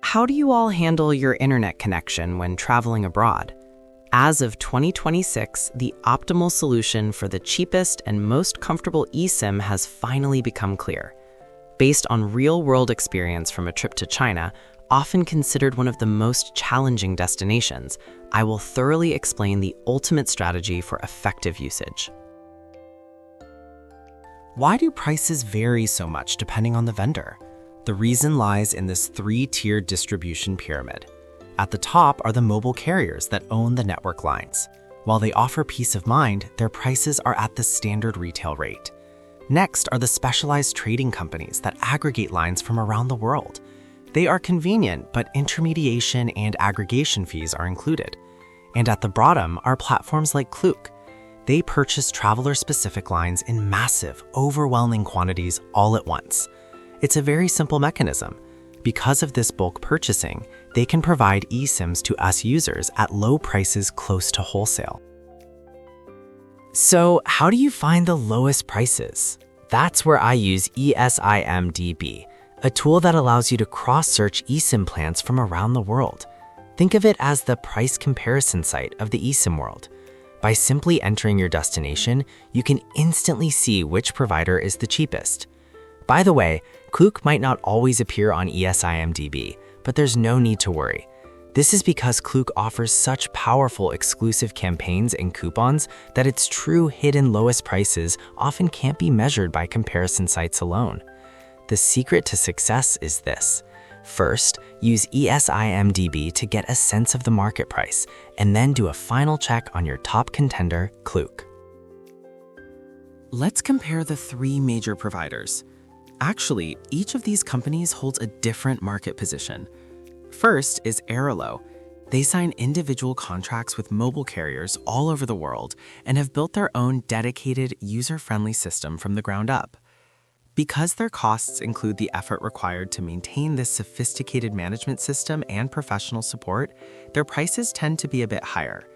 how do you all handle your internet connection when traveling abroad? As of 2026, the optimal solution for the cheapest and most comfortable eSIM has finally become clear. Based on real-world experience from a trip to China, often considered one of the most challenging destinations, I will thoroughly explain the ultimate strategy for effective usage. Why do prices vary so much depending on the vendor? The reason lies in this three-tiered distribution pyramid. At the top are the mobile carriers that own the network lines. While they offer peace of mind, their prices are at the standard retail rate. Next are the specialized trading companies that aggregate lines from around the world. They are convenient, but intermediation and aggregation fees are included. And at the bottom are platforms like Klook. They purchase traveler-specific lines in massive, overwhelming quantities all at once. It's a very simple mechanism. Because of this bulk purchasing, they can provide eSIMs to us users at low prices close to wholesale. So how do you find the lowest prices? That's where I use esimdb, a tool that allows you to cross-search eSIM plans from around the world. Think of it as the price comparison site of the eSIM world. By simply entering your destination, you can instantly see which provider is the cheapest. By the way, Klook might not always appear on esimdb, but there's no need to worry. This is because Klook offers such powerful exclusive campaigns and coupons that its true hidden lowest prices often can't be measured by comparison sites alone. The secret to success is this. First, use esimdb to get a sense of the market price, and then do a final check on your top contender, Klook. Let's compare the three major providers. Actually, each of these companies holds a different market position. First is Airalo. They sign individual contracts with mobile carriers all over the world and have built their own dedicated, user-friendly system from the ground up. Because their costs include the effort required to maintain this sophisticated management system and professional support, their prices tend to be a bit higher.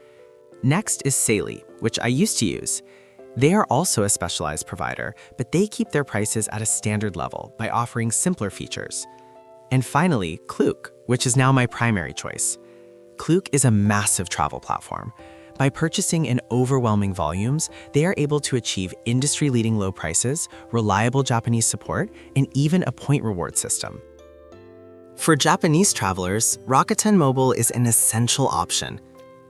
Next is Saily, which I used to use. They are also a specialized provider, but they keep their prices at a standard level by offering simpler features. And finally, Klook, which is now my primary choice. Klook is a massive travel platform. By purchasing in overwhelming volumes, they are able to achieve industry-leading low prices, reliable Japanese support, and even a point reward system. For Japanese travelers, Rakuten Mobile is an essential option.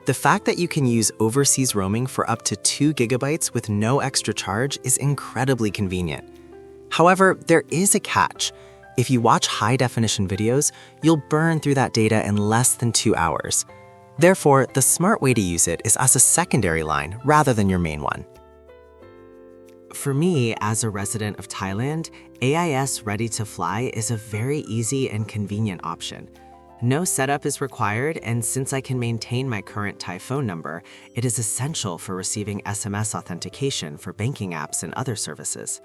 The fact that you can use overseas roaming for up to 2 gigabytes with no extra charge is incredibly convenient. However, there is a catch. If you watch high-definition videos, you'll burn through that data in less than 2 hours. Therefore, the smart way to use it is as a secondary line rather than your main one. For me, as a resident of Thailand, AIS Ready to Fly is a very easy and convenient option. No setup is required, and since I can maintain my current Thai phone number, it is essential for receiving SMS authentication for banking apps and other services.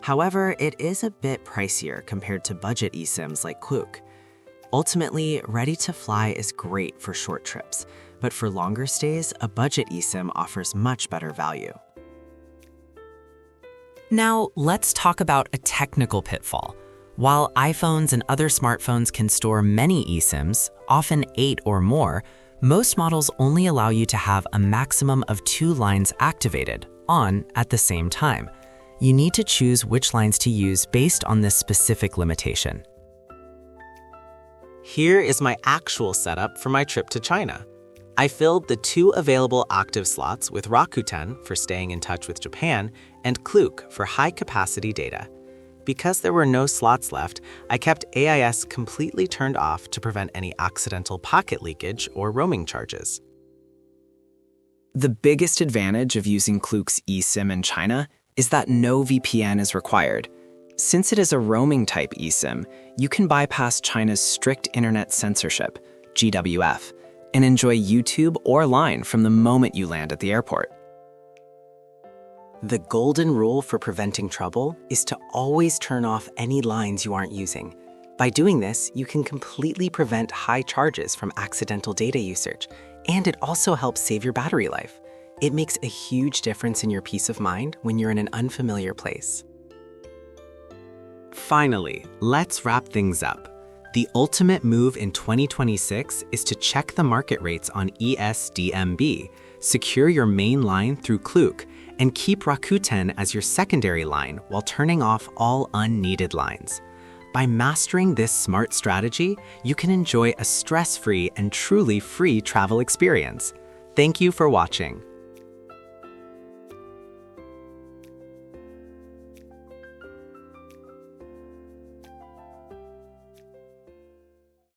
However, it is a bit pricier compared to budget eSIMs like Klook. Ultimately, Ready to Fly is great for short trips, but for longer stays, a budget eSIM offers much better value. Now, let's talk about a technical pitfall. While iPhones and other smartphones can store many eSIMs, often 8 or more, most models only allow you to have a maximum of 2 lines activated, on, at the same time. You need to choose which lines to use based on this specific limitation. Here is my actual setup for my trip to China. I filled the 2 available active slots with Rakuten for staying in touch with Japan and Klook for high-capacity data. Because there were no slots left, I kept AIS completely turned off to prevent any accidental packet leakage or roaming charges. The biggest advantage of using Klook's eSIM in China is that no VPN is required. Since it is a roaming-type eSIM, you can bypass China's strict internet censorship, GWF, and enjoy YouTube or Line from the moment you land at the airport. The golden rule for preventing trouble is to always turn off any lines you aren't using. By doing this, you can completely prevent high charges from accidental data usage, and it also helps save your battery life. It makes a huge difference in your peace of mind when you're in an unfamiliar place. Finally, let's wrap things up. The ultimate move in 2026 is to check the market rates on eSDMB, secure your main line through Klook, and keep Rakuten as your secondary line while turning off all unneeded lines. By mastering this smart strategy, you can enjoy a stress-free and truly free travel experience. Thank you for watching.